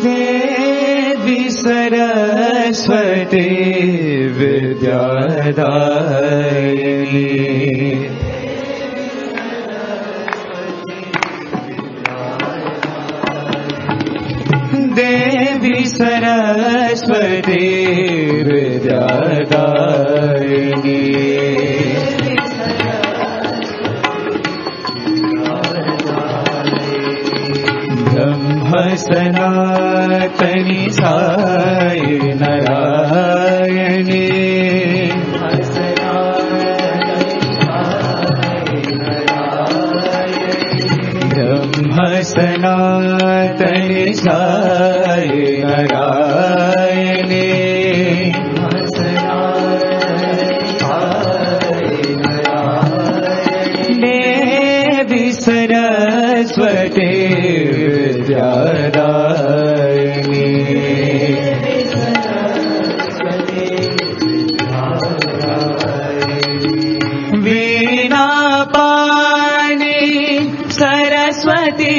देवी सरस्वती विद्यादायिनी देवी सरस्वती विद्यादायिनी ब्रह्म सनातनी साई नारायणी ब्रह्म सनातनी साई नारायणी देवी सरस्वती विद्यादायिनी वीणा पाणी सरस्वती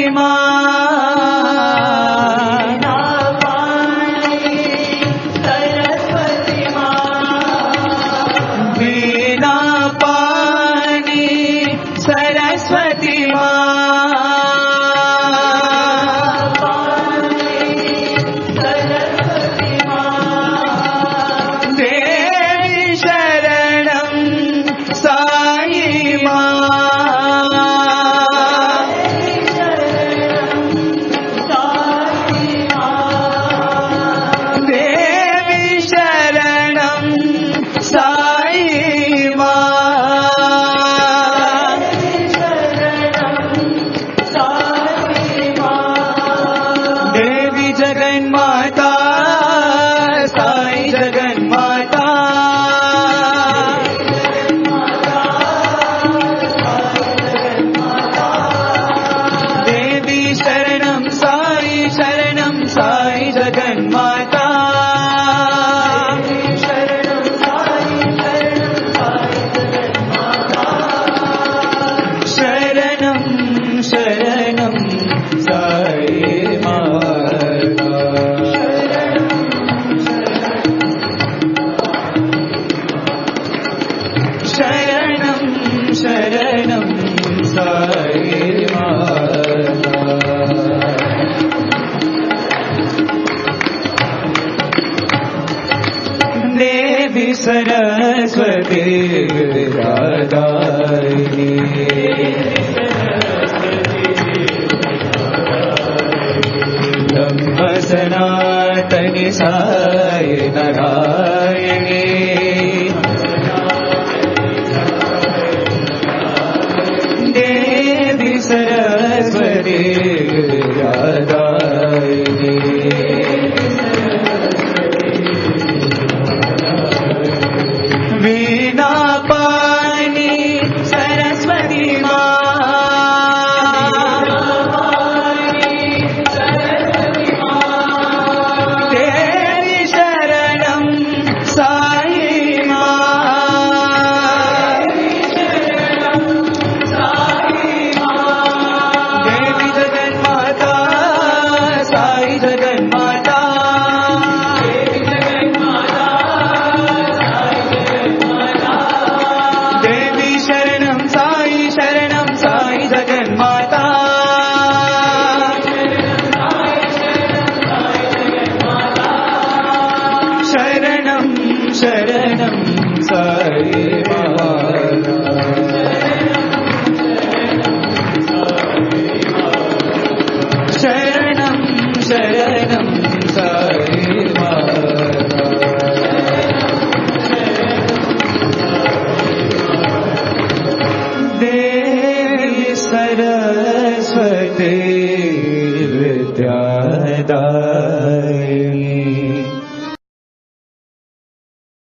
वीणा पाणी सरस्वती देवी शरणं साई देवी शरणं साई देवी जगन्माता साई जगन्माता देवी शरणं साई जगन्माता शरणं शरणं साई माता शरणं शरणं साई माता देवी सरस्वती विद्यादायिनी ब्रह्म सनातनी साई नारायणी देवी सरस्वती विद्यादायिनी वीणा पाणी सरस्वती देवी शरणं साई देवी जगन्माता साई जगन्माता देवी शरणं साई जगन्माता शरणं शरणं साई माता शरणं शरणं साई माता देवी सरस्वती